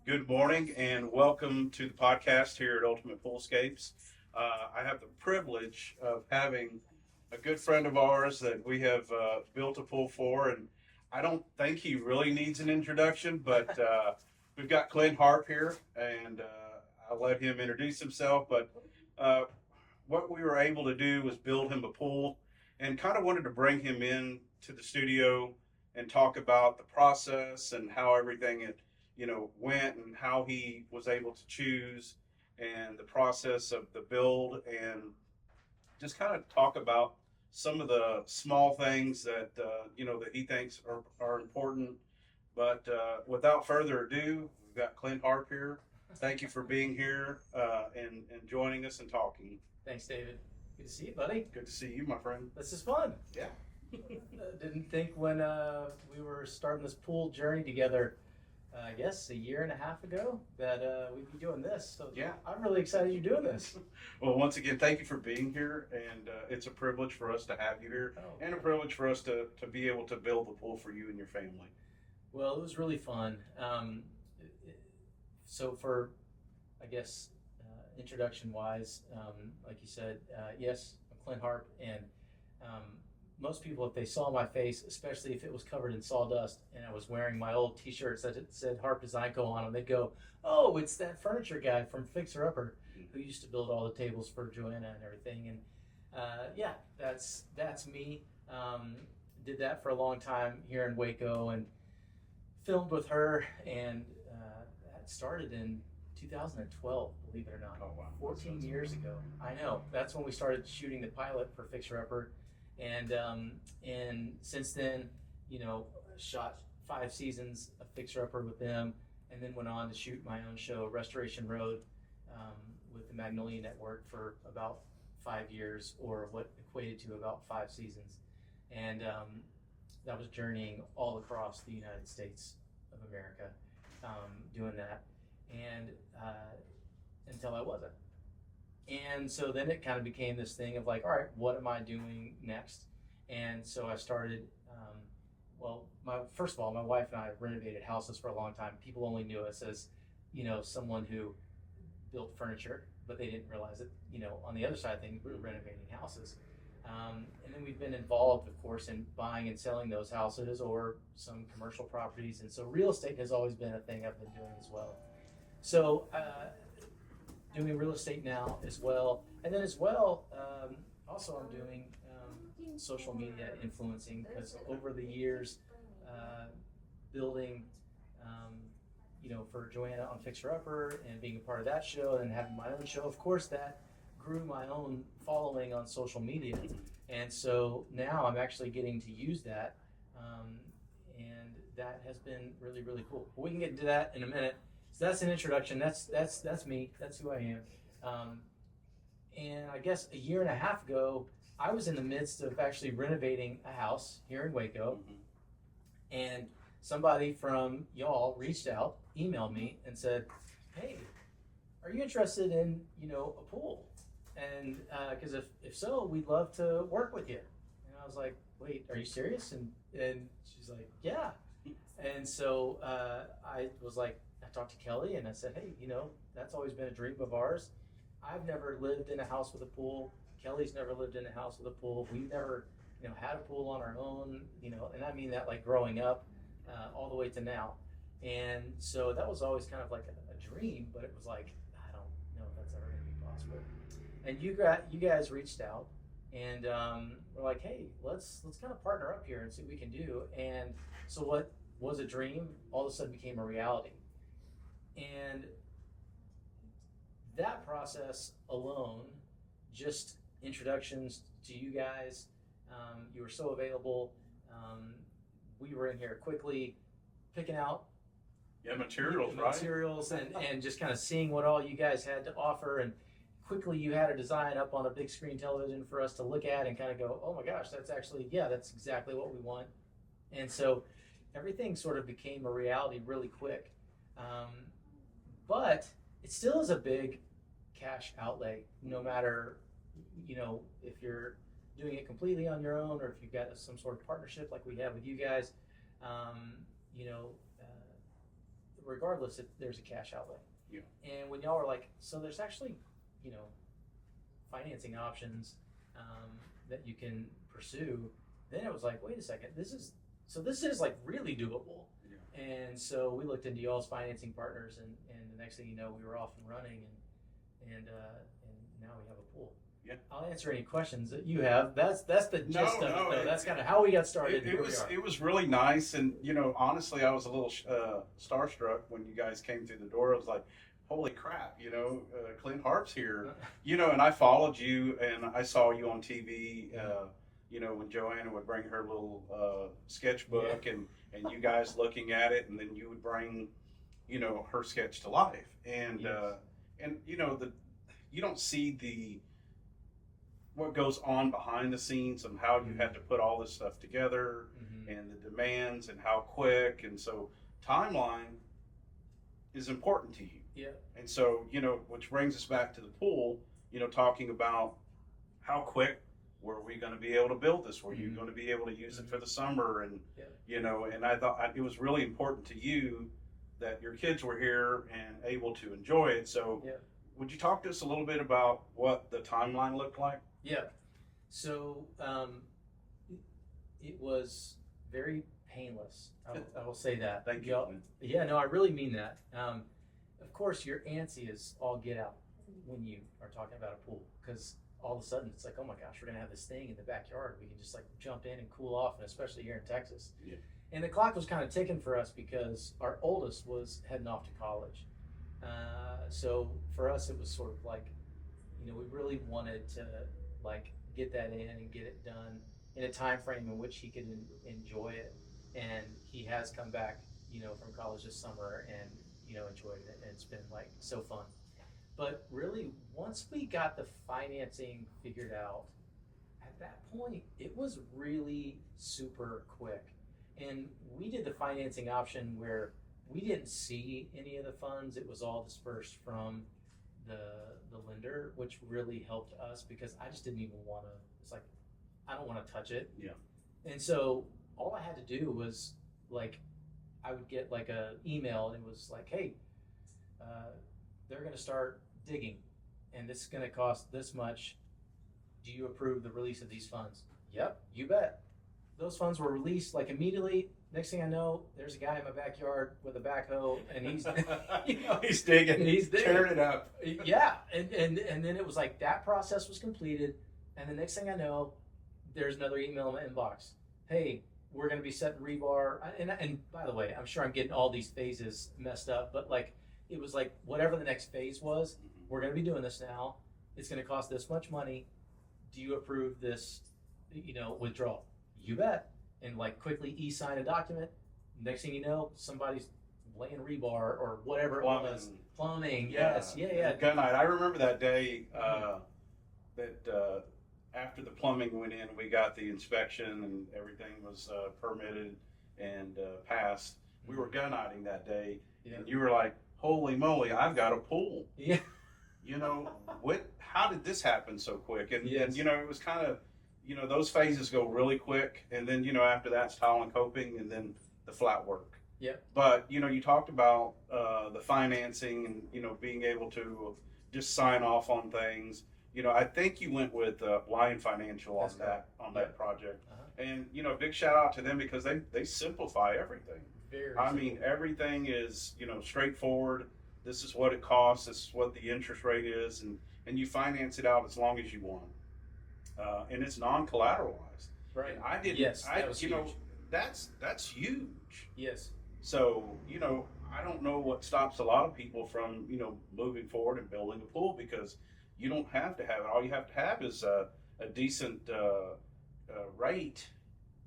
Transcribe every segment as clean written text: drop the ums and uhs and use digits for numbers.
Good morning and welcome to the podcast here at Ultimate Poolscapes. I have the privilege of having a good friend of ours that we have built a pool for, and I don't think he really needs an introduction, but we've got Clint Harp here, and I'll let him introduce himself. But uh, what we were able to do was build him a pool and kind of wanted to bring him in to the studio and talk about the process and how everything had, went and how he was able to choose and the process of the build and just kind of talk about some of the small things that, that he thinks are important. But without further ado, we've got Clint Harp here. Thank you for being here and joining us and talking. Thanks, David. Good to see you, buddy. Good to see you, my friend. This is fun. Yeah. Didn't think when we were starting this pool journey together, I guess a year and a half ago, that we'd be doing this. So Yeah. I'm really excited you're doing this. Well, once again, thank you for being here, and it's a privilege for us to have you here, and a privilege for us to be able to build the pool for you and your family. Well, it was really fun. So for, I guess, introduction wise, like you said, yes, I'm Clint Harp, and um, most people, if they saw my face, especially if it was covered in sawdust and I was wearing my old T-shirts that said Harp Design Co. on them, they'd go, "Oh, it's that furniture guy from Fixer Upper who used to build all the tables for Joanna and everything." And yeah, that's me. Did that for a long time here in Waco and filmed with her, and that started in 2012, believe it or not. Oh, wow. 14 years ago. I know. That's when we started shooting the pilot for Fixer Upper, and since then, shot 5 seasons of Fixer Upper with them, and then went on to shoot my own show, Restoration Road, um, with the Magnolia Network for about 5 years, or what equated to about 5 seasons, and that was journeying all across the United States of America, doing that, and until I wasn't. And so then it kind of became this thing of like, all right, what am I doing next? And so I started. Well, first of all, my wife and I renovated houses for a long time. People only knew us as, someone who built furniture, but they didn't realize that, on the other side of things, we were renovating houses. And then we've been involved, of course, in buying and selling those houses or some commercial properties. And so real estate has always been a thing I've been doing as well. So doing real estate now as well. And then as well, also I'm doing social media influencing, because over the years, building, for Joanna on Fixer Upper and being a part of that show and having my own show, of course, that grew my own following on social media. And so now I'm actually getting to use that. And that has been really, really cool. But we can get into that in a minute. So that's an introduction. That's me. That's who I am. And I guess a year and a half ago, I was in the midst of actually renovating a house here in Waco, and somebody from y'all reached out, emailed me, and said, "Hey, are you interested in a pool? And because if so, we'd love to work with you." And I was like, "Wait, are you serious?" And she's like, "Yeah." And so I was like, I talked to Kelly and I said, "Hey, that's always been a dream of ours. I've never lived in a house with a pool. Kelly's never lived in a house with a pool. We've never, had a pool on our own, and I mean that like growing up, all the way to now." And so that was always kind of like a dream, but it was like, I don't know if that's ever going to be possible. And you guys reached out, and we're like, "Hey, let's kind of partner up here and see what we can do." And so what was a dream all of a sudden became a reality. And that process alone, just introductions to you guys, you were so available. We were in here quickly picking out Materials, materials, and just kind of seeing what all you guys had to offer. And quickly you had a design up on a big screen television for us to look at and kind of go, "Oh my gosh, that's actually, yeah, that's exactly what we want." And so everything sort of became a reality really quick. But it still is a big cash outlay, no matter, if you're doing it completely on your own or if you've got some sort of partnership like we have with you guys. You know, regardless, there's a cash outlay. Yeah. And when y'all were like, so there's actually, you know, financing options that you can pursue, then it was like, wait a second, this is like really doable. Yeah. And so we looked into y'all's financing partners, and the next thing you know, we were off and running, and now we have a pool. Yeah. I'll answer any questions that you have. That's the gist of it, though. That's kind of how we got started. It was really nice, and honestly, I was a little starstruck when you guys came through the door. I was like, holy crap, Clint Harp's here, and I followed you, and I saw you on TV, when Joanna would bring her little sketchbook, and you guys looking at it, and then you would bring, her sketch to life, and you don't see what goes on behind the scenes and how you had to put all this stuff together, and the demands and how quick, and so timeline is important to you. Yeah. And so, which brings us back to the pool, talking about how quick were we going to be able to build this? Were you going to be able to use it for the summer? And, and I thought it was really important to you that your kids were here and able to enjoy it. So would you talk to us a little bit about what the timeline looked like? Yeah. So it was very painless. I will say that. Thank you. Yeah, no, I really mean that. Of course, you're antsy as all get out when you are talking about a pool, because all of a sudden it's like, oh my gosh, we're gonna have this thing in the backyard. We can just like jump in and cool off, and especially here in Texas. Yeah. And the clock was kind of ticking for us because our oldest was heading off to college. So for us, it was sort of like, we really wanted to like get that in and get it done in a time frame in which he could enjoy it. And he has come back, from college this summer and, enjoyed it. And it's been like so fun. But really, once we got the financing figured out, at that point, it was really super quick. And we did the financing option where we didn't see any of the funds. It was all dispersed from the lender, which really helped us because I just didn't even want to. It's like, I don't want to touch it. Yeah. And so all I had to do was like, I would get like a email, and it was like, hey, they're going to start digging, and this is going to cost this much. Do you approve the release of these funds? Yep, you bet. Those funds were released like immediately. Next thing I know, there's a guy in my backyard with a backhoe, and he's he's digging, and he's digging, tearing it up. Yeah, and then it was like that process was completed, and the next thing I know, there's another email in my inbox. Hey, we're going to be setting rebar, and by the way, I'm sure I'm getting all these phases messed up, but like it was like whatever the next phase was, we're going to be doing this now. It's going to cost this much money. Do you approve this, withdrawal? You bet. And like quickly e-sign a document. Next thing you know, somebody's laying rebar or whatever it was. Plumbing. Yes. Yeah. Gun night. I remember that day that after the plumbing went in, we got the inspection and everything was permitted and passed. We were gun nighting that day, and you were like, "Holy moly, I've got a pool!" Yeah. How did this happen so quick? And it was kind of. Those phases go really quick, and then after that's tile and coping, and then the flat work. Yeah. But you talked about the financing and being able to just sign off on things. I think you went with Lion Financial on that project, and big shout out to them because they simplify everything. I mean, everything is straightforward. This is what it costs. This is what the interest rate is, and you finance it out as long as you want. And it's non-collateralized. Right. And I didn't. Yes, that was huge. That's huge. Yes. So I don't know what stops a lot of people from moving forward and building a pool because you don't have to have it. All you have to have is a decent rate.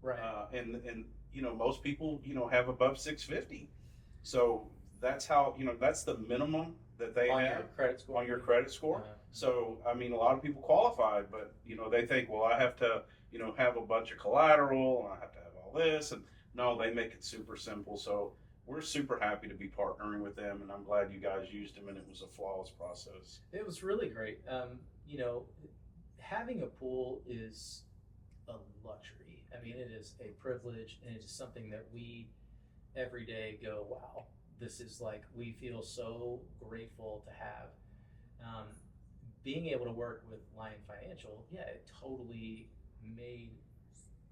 Right. And most people have above 650. So that's how that's the minimum that they on have your credit score. on your credit score. So, I mean, a lot of people qualify, but, they think, well, I have to, have a bunch of collateral and I have to have all this. And no, they make it super simple. So we're super happy to be partnering with them. And I'm glad you guys used them and it was a flawless process. It was really great. Having a pool is a luxury. I mean, it is a privilege and it is something that we every day go, wow, this is like, we feel so grateful to have. Um, Being able to work with Lion Financial, yeah, it totally made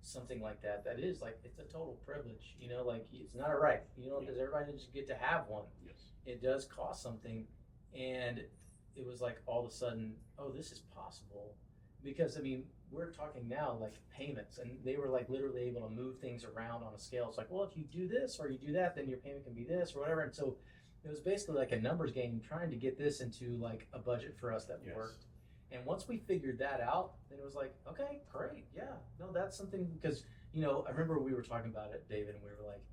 something like that. That is like, it's a total privilege, you know, like it's not a right, you know, does everybody just get to have one? Yes. It does cost something. And it was like all of a sudden, oh, this is possible. Because I mean, we're talking now like payments, and they were like literally able to move things around on a scale. It's like, well, if you do this or you do that, then your payment can be this or whatever. And so it was basically like a numbers game trying to get this into like a budget for us that Yes. worked. And once we figured that out, then it was like, okay, great, yeah, no, that's something. Because you know, I remember we were talking about it, David, and we were like,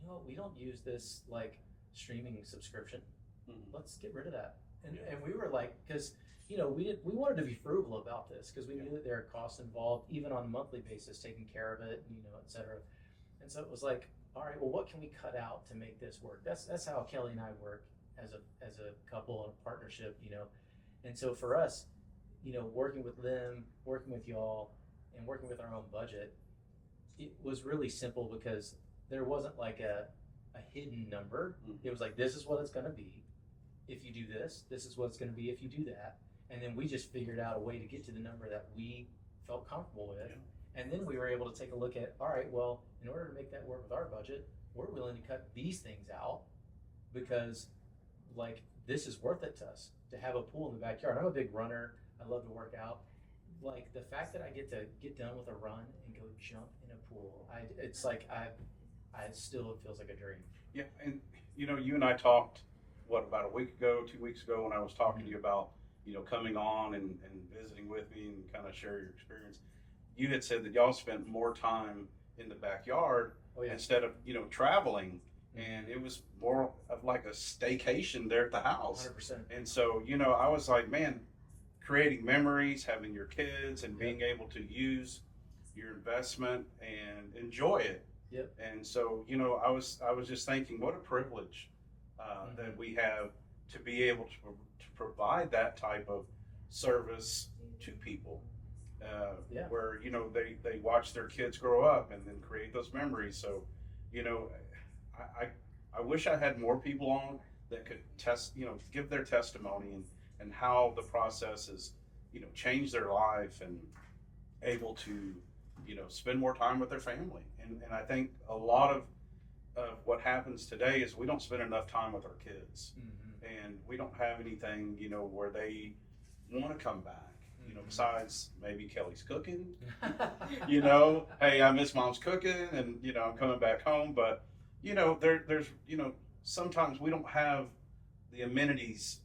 you know, we don't use this like streaming subscription. Let's get rid of that. And we were like, because you know, we wanted to be frugal about this because we knew that there are costs involved, even on a monthly basis, taking care of it, you know, et cetera. And so it was like, all right, well, what can we cut out to make this work? That's how Kelly and I work as a couple and a partnership, you know. And so for us, you know, working with them, working with y'all, and working with our own budget, it was really simple because there wasn't like a hidden number. It was like, this is what it's going to be if you do this. This is what it's going to be if you do that. And then we just figured out a way to get to the number that we felt comfortable with. Yeah. And then we were able to take a look at, all right, well, in order to make that work with our budget, we're willing to cut these things out because, like, this is worth it to us to have a pool in the backyard. I'm a big runner. I love to work out. Like, the fact that I get to get done with a run and go jump in a pool, it's like I still, it feels like a dream. Yeah, and you know, you and I talked, about a week ago, 2 weeks ago, when I was talking to you about, you know, coming on and visiting with me and kind of share your experience. You had said that y'all spent more time in the backyard instead of, you know, traveling, and it was more of like a staycation there at the house. 100%. And so, you know, I was like, man, creating memories, having your kids, and being able to use your investment and enjoy it. Yep. And so, you know, I was just thinking, what a privilege that we have to be able to provide that type of service to people, where, you know, they watch their kids grow up and then create those memories. So, you know, I wish I had more people on that could give their testimony and how the process has, you know, changed their life and able to, you know, spend more time with their family. And I think a lot of what happens today is we don't spend enough time with our kids, and we don't have anything, you know, where they want to come back, you know, besides maybe Kelly's cooking, you know, hey, I miss mom's cooking and, you know, I'm coming back home. But, you know, there's, you know, sometimes we don't have the amenities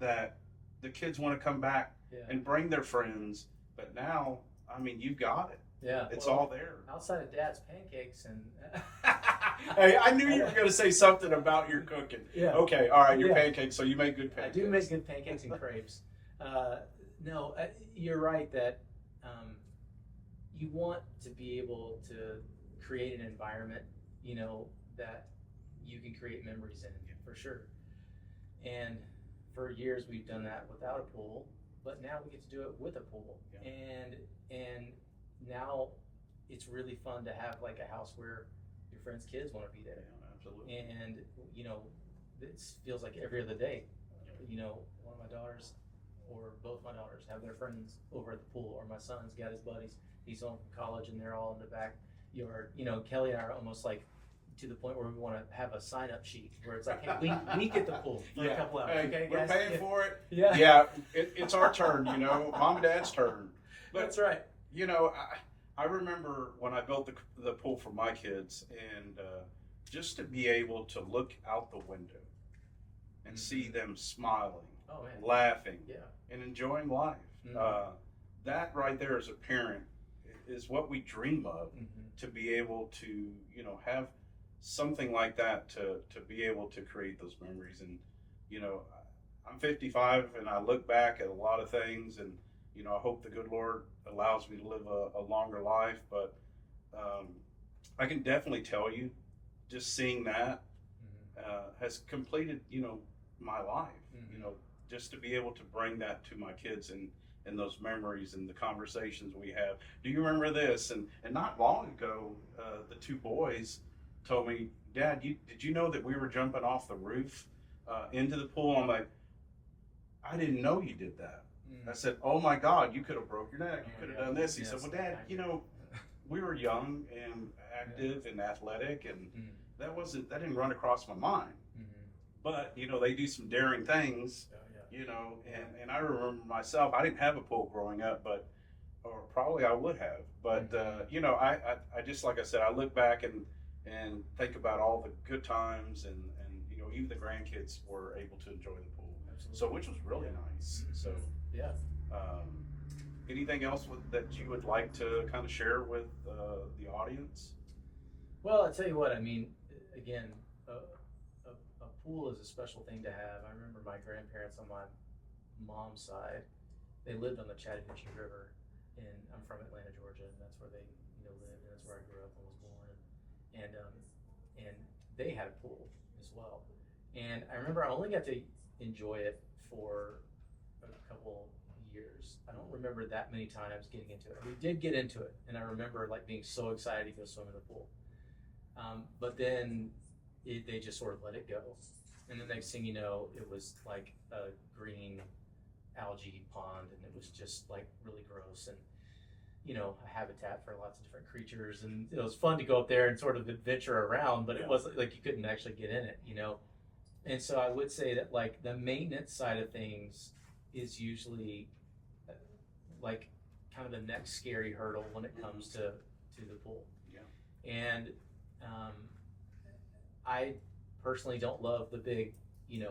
that the kids want to come back and bring their friends. But now, I mean, you've got it. Yeah, it's all there. Outside of Dad's pancakes and. Hey, I knew you were going to say something about your cooking. Yeah. Okay. All right. Your pancakes. So you make good pancakes. I do make good pancakes and crepes. No, you're right that you want to be able to create an environment, you know, that you can create memories in, for sure. And for years we've done that without a pool, but now we get to do it with a pool. Yeah. And now it's really fun to have like a house where your friends' kids want to be there. Yeah, absolutely. And, you know, it feels like every other day, you know, one of my daughters or both my daughters have their friends over at the pool, or my son's got his buddies. He's home from college and they're all in the backyard. You know, Kelly and I are almost like to the point where we want to have a sign-up sheet where it's like, hey, we get the pool for a couple hours. Hey, okay, we're guys? paying for it. Yeah. Yeah, it's our turn, you know, mom and dad's turn. But, that's right. You know, I remember when I built the pool for my kids, and just to be able to look out the window and see them smiling, laughing, and enjoying life. That right there as a parent is what we dream of, to be able to, you know, have something like that to be able to create those memories. And, you know, I'm 55 and I look back at a lot of things, and, you know, I hope the good Lord allows me to live a longer life. But I can definitely tell you, just seeing that has completed, you know, my life. You know, just to be able to bring that to my kids and those memories and the conversations we have. Do you remember this? And not long ago, the two boys told me Dad, did you know that we were jumping off the roof into the pool? I'm like, I didn't know you did that. I said, oh my God, you could have broke your neck. You could have done this. He said, well, Dad, we were young and active and athletic, and that didn't run across my mind. But, they do some daring things, and I remember myself, I didn't have a pool growing up, or probably I would have. But, I just, like I said, I look back and think about all the good times, and even the grandkids were able to enjoy the pool. Absolutely. So, which was really nice. So, yeah. Anything else that you would like to kind of share with the audience? Well, I tell you what, I mean, again, a pool is a special thing to have. I remember my grandparents on my mom's side, they lived on the Chattahoochee River, and I'm from Atlanta, Georgia, and that's where they lived, and that's where I grew up and was born, and they had a pool as well. And I remember I only got to enjoy it for a couple years. I don't remember that many times getting into it. We did get into it, and I remember like being so excited to go swim in the pool. But then they just sort of let it go, and the next thing you know, it was like a green algae pond, and it was just like really gross, and a habitat for lots of different creatures, and it was fun to go up there and sort of adventure around, but it wasn't like you couldn't actually get in it, And so I would say that like the maintenance side of things is usually like kind of the next scary hurdle when it comes to the pool. Yeah. And I personally don't love the big,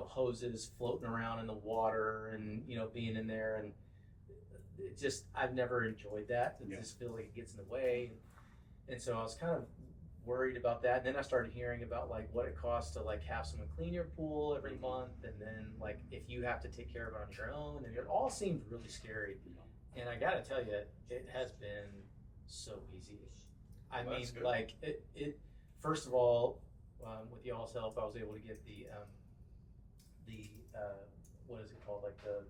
hoses floating around in the water and, being in there, and it just, I've never enjoyed that. I just feel like it gets in the way. And so I was kind of worried about that. And then I started hearing about like what it costs to like have someone clean your pool every month, and then like if you have to take care of it on your own, and it all seemed really scary. And I gotta tell you, it has been so easy. I mean, like it. First of all, with y'all's help, I was able to get the what is it called, like the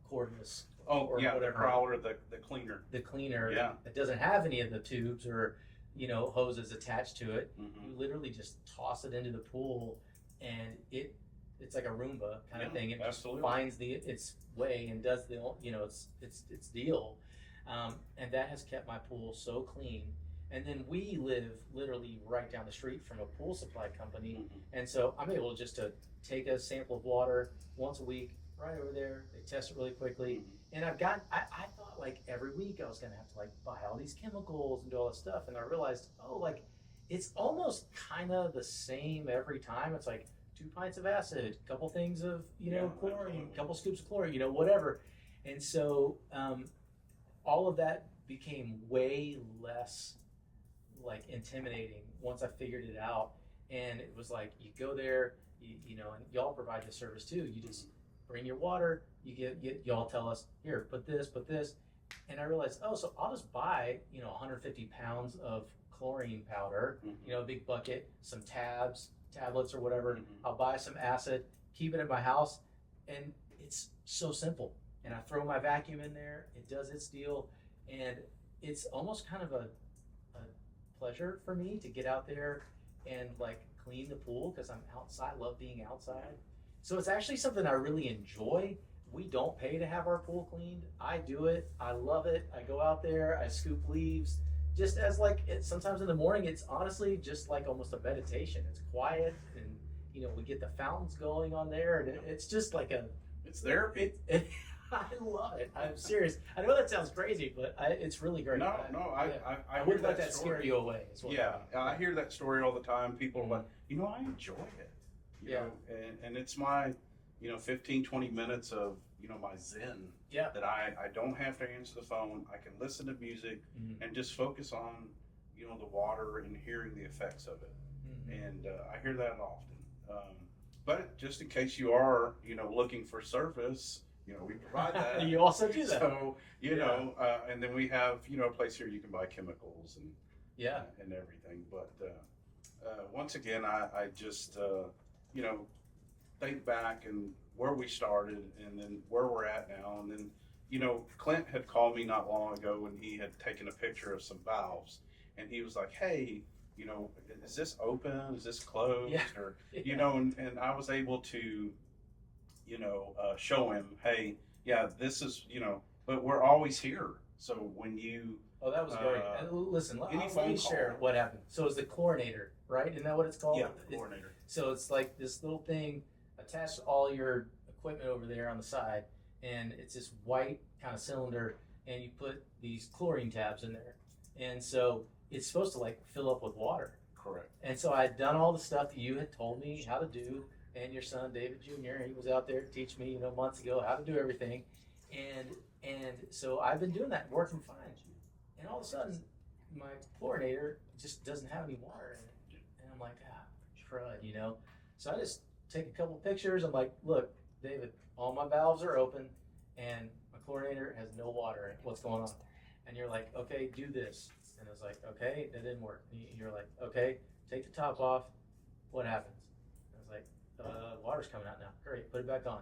cordless. Or whatever. The crawler, the cleaner. The cleaner. Yeah. It doesn't have any of the tubes or hoses attached to it. You literally just toss it into the pool, and it's like a Roomba kind of thing. It just finds its way and does the its deal, and that has kept my pool so clean. And then we live literally right down the street from a pool supply company, and so I'm able just to take a sample of water once a week right over there. They test it really quickly, and I thought like every week I was gonna have to like buy all these chemicals and do all this stuff, and I realized it's almost kind of the same every time. It's like 2 pints of acid, a couple things of chlorine, a couple scoops of chlorine, whatever. And so all of that became way less like intimidating once I figured it out. And it was like you go there, and y'all provide the service too. You just bring your water, you get y'all tell us, here, put this, and I realized, so I'll just buy 150 pounds of chlorine powder, a big bucket, some tablets or whatever. I'll buy some acid, keep it in my house, and it's so simple. And I throw my vacuum in there, it does its deal, and it's almost kind of a pleasure for me to get out there and like clean the pool, because I'm outside, love being outside. So it's actually something I really enjoy. We don't pay to have our pool cleaned. I do it. I love it. I go out there, I scoop leaves, just as like sometimes in the morning, it's honestly just like almost a meditation. It's quiet, and we get the fountains going on there, and it's just like it's therapy. I love it. I'm serious. I know that sounds crazy, but it's really great. I wouldn't let that scare you away. I hear that story all the time. People are like, I enjoy it. You know, and it's my 15, 20 minutes of my zen. That I don't have to answer the phone. I can listen to music and just focus on the water and hearing the effects of it. And I hear that often. But just in case you are looking for service, we provide that. You also do that. So and then we have a place here you can buy chemicals and and everything. But once again, I just think back and where we started, and then where we're at now, and then Clint had called me not long ago, and he had taken a picture of some valves, and he was like, "Hey, you know, is this open? Is this closed? Yeah. Or, you know, and I was able to, you know, show him, hey, yeah, this is, you know, but we're always here. So when you, Oh, that was great. And listen, any let phone me share call. what happened. So it's the chlorinator, right? Isn't that what it's called? yeah, the coordinator. So it's like this little thing attached to all your equipment over there on the side, and it's this white kind of cylinder, and you put these chlorine tabs in there, and so it's supposed to like fill up with water. Correct. And so I'd done all the stuff that you had told me how to do, and your son David Jr. He was out there to teach me, you know, months ago how to do everything, and so I've been doing that, working fine, and all of a sudden my chlorinator just doesn't have any water in it, and I'm like, crud, you know. So I just take a couple pictures. I'm like, look, David, all my valves are open, and my chlorinator has no water in it. What's going on? And you're like, okay, do this. And I was like, okay, that didn't work. And you're like, okay, take the top off. What happens? I was like, water's coming out now. Great, put it back on.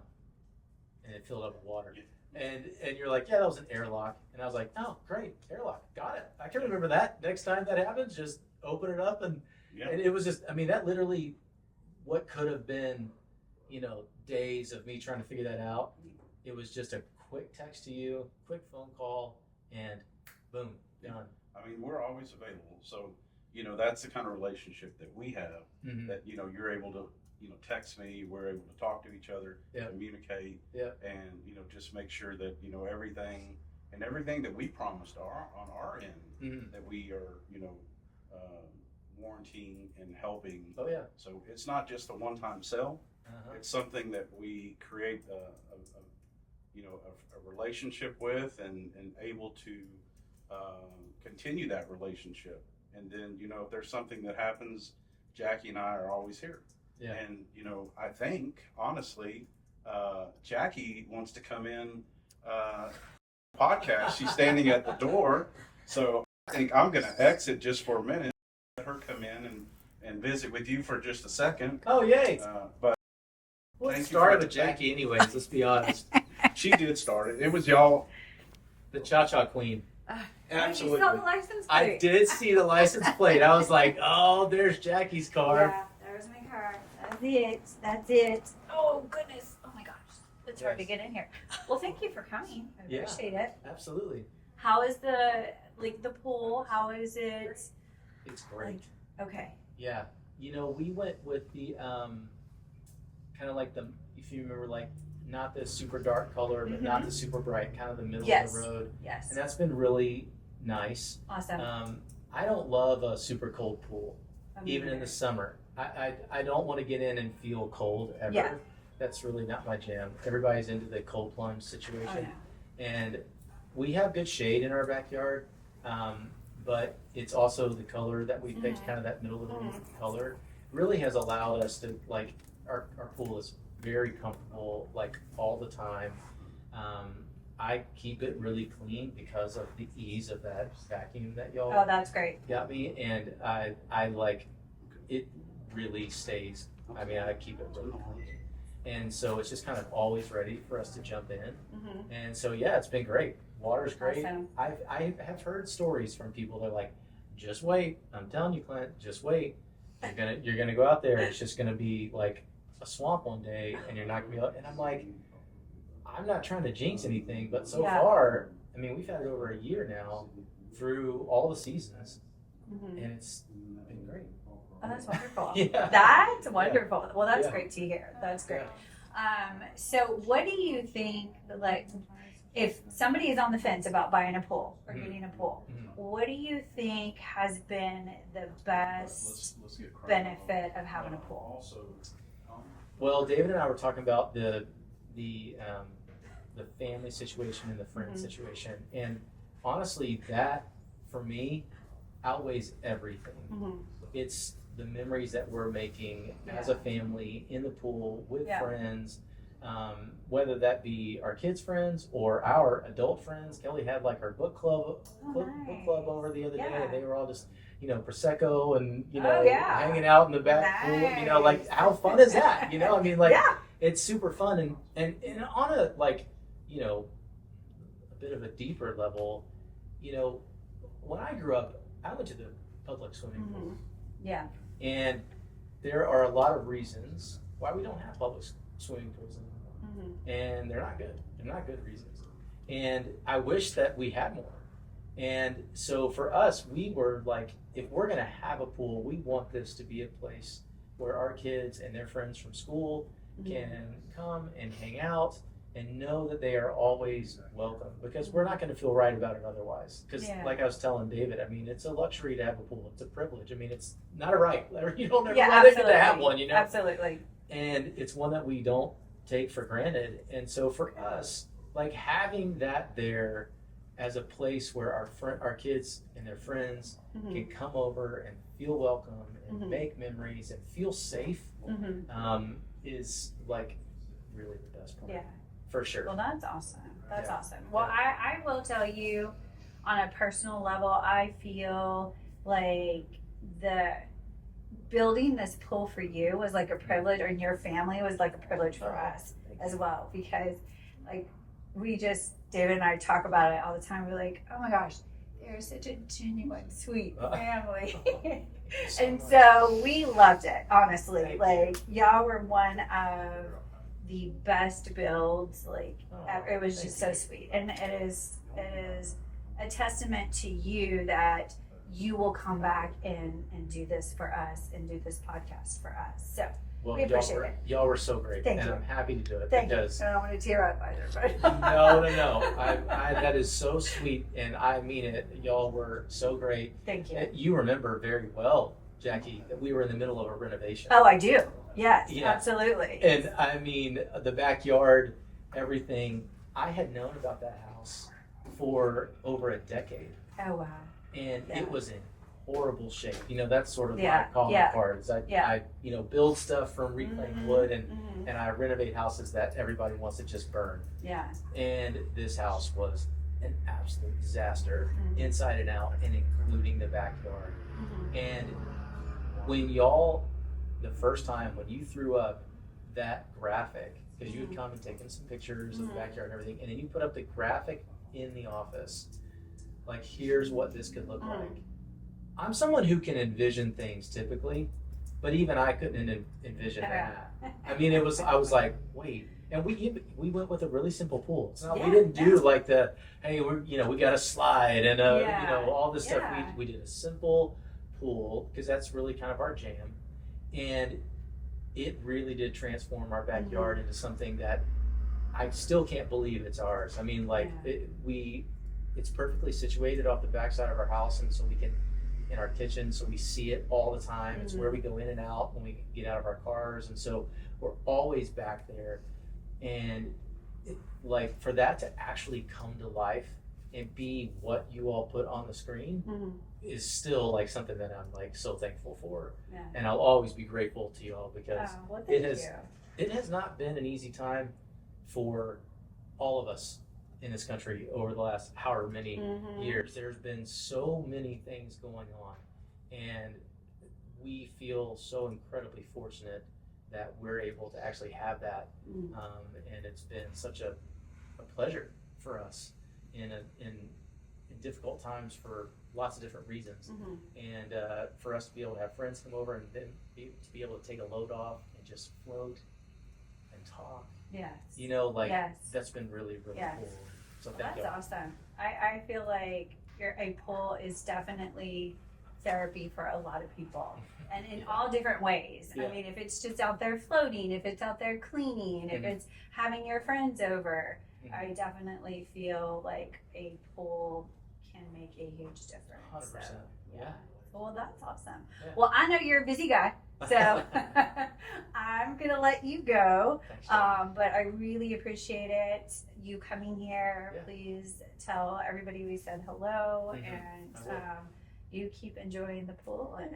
And it filled up with water. And you're like, yeah, that was an airlock. And I was like, oh, great, airlock, got it. I can remember that. Next time that happens, just open it up. And it was just, I mean, that literally, what could have been, you know, days of me trying to figure that out. It was just a quick text to you, quick phone call, and boom, done. I mean, we're always available. So, you know, that's the kind of relationship that we have, that, you know, you're able to, you know, text me, we're able to talk to each other, communicate, and, you know, just make sure that, you know, everything that we promised on our end, that we are, you know, warranting and helping. Oh, yeah. So it's not just a one-time sell. It's something that we create you know, a relationship with, and able to continue that relationship. And then, you know, if there's something that happens, Jackie and I are always here. Yeah. And, you know, I think, honestly, Jackie wants to come in podcast. She's standing at the door. So I think I'm going to exit just for a minute, let her come in and visit with you for just a second. Oh, yay. But well, it started with Jackie anyways, let's be honest. She did start it. It was y'all. The Cha-Cha Queen. Absolutely. You saw the license plate. I did see the license plate. I was like, oh, there's Jackie's car. Yeah, there's my car. That's it. That's it. Oh, goodness. Oh, my gosh. It's hard to get in here. Well, thank you for coming. I appreciate it. Absolutely. How is the pool? How is it? It's great. Okay. Yeah. You know, we went with the, kind of like if you remember, like, not the super dark color, but not the super bright, kind of the middle of the road. Yes. And that's been really nice. Awesome. I don't love a super cold pool, even in the summer. I don't want to get in and feel cold ever. Yeah. That's really not my jam. Everybody's into the cold plunge situation. And we have good shade in our backyard, but it's also the color that we picked, kind of that middle of the road color, really has allowed us to, like, our pool is very comfortable, like, all the time. I keep it really clean because of the ease of that vacuum that y'all that's great. got me, and I like it really stays. I mean, I keep it really clean, and so it's just kind of always ready for us to jump in. And so yeah, it's been great. Water's great. Awesome. I have heard stories from people that are like, just wait. I'm telling you, Clint, just wait. You're gonna go out there. It's just gonna be like a swamp one day, and you're not gonna be able. And I'm like, I'm not trying to jinx anything, but so far, I mean, we've had it over a year now through all the seasons, and it's been great. Oh, that's wonderful. Yeah. That's wonderful. Well, that's great to hear. That's great. Yeah. So what do you think, like, if somebody is on the fence about buying a pool or getting a pool, what do you think has been the best benefit of having a pool? Well, David and I were talking about the family situation and the friend situation, and honestly, that for me outweighs everything. It's the memories that we're making as a family in the pool with friends, whether that be our kids' friends or our adult friends. Kelly had like her book club over the other day, and they were all just, you know, Prosecco and, you know, hanging out in the back pool. You know, like, how fun is that? You know, I mean, like, it's super fun. And on a, like, you know, a bit of a deeper level, you know, when I grew up, I went to the public swimming pool. Yeah. And there are a lot of reasons why we don't have public swimming pools anymore. And they're not good. They're not good reasons. And I wish that we had more. And so for us, we were like, if we're going to have a pool, we want this to be a place where our kids and their friends from school can come and hang out and know that they are always welcome, because we're not going to feel right about it otherwise. Because like I was telling David, I mean, it's a luxury to have a pool. It's a privilege. I mean, it's not a right. You don't ever get to have one, you know? Absolutely. And it's one that we don't take for granted. And so for us, like having that there as a place where our kids and their friends can come over and feel welcome and make memories and feel safe is like really the best part. Yeah. For sure. Well, that's awesome. That's awesome. Well, I will tell you, on a personal level, I feel like the building this pool for you was like a privilege, or your family was like a privilege for us as well, because like David and I talk about it all the time. We're like, oh my gosh, they're such a genuine, sweet family. And so we loved it, honestly. Like, y'all were one of the best builds. Like, it was just so sweet. And it is a testament to you that you will come back and do this for us and do this podcast for us. So we appreciate it. Y'all were so great. Thank you. I'm happy to do it. Thank because you. I don't want to tear up either. But No. That is so sweet, and I mean it. Y'all were so great. Thank you. You remember very well, Jackie, that we were in the middle of a renovation. Oh, I do. Yes, absolutely. And I mean, the backyard, everything. I had known about that house for over a decade. Oh, wow. And it was in horrible shape. You know, that's sort of my calling part. Is I build stuff from reclaimed wood, and I renovate houses that everybody wants to just burn. Yeah. And this house was an absolute disaster, inside and out, and including the backyard. And when the first time when you threw up that graphic, because you had come and taken some pictures of the backyard and everything, and then you put up the graphic in the office, like, here's what this could look like. I'm someone who can envision things typically, but even I couldn't envision that. I mean, I was like, wait. And we went with a really simple pool. It's not, we didn't do like the, hey, we got a slide and all this stuff. We did a simple pool, because that's really kind of our jam. And it really did transform our backyard into something that I still can't believe it's ours. I mean, like, it's perfectly situated off the backside of our house, and so we can, in our kitchen, so we see it all the time. It's where we go in and out when we get out of our cars, and so we're always back there. And like, for that to actually come to life and be what you all put on the screen is still like something that I'm like so thankful for. And I'll always be grateful to you all, because it has not been an easy time for all of us in this country over the last however many years. There's been so many things going on, and we feel so incredibly fortunate that we're able to actually have that. And it's been such a pleasure for us in difficult times for lots of different reasons. And for us to be able to have friends come over and then to be able to take a load off and just float and talk. That's been really, really cool. So thank you. That's awesome. I feel like a pool is definitely therapy for a lot of people, and in all different ways. I mean, if it's just out there floating, if it's out there cleaning, if it's having your friends over, I definitely feel like a pool can make a huge difference. 100%. So, yeah. Well, that's awesome. Well, I know you're a busy guy, so I'm gonna let you go. But I really appreciate it, you coming here. Please tell everybody we said hello, and you keep enjoying the pool, and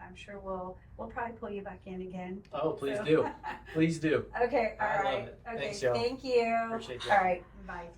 I'm sure we'll probably pull you back in again. Oh, please do. Please do. Okay. All right. Love it. Okay. Thanks, y'all. Thank you. Appreciate you. All right. Bye.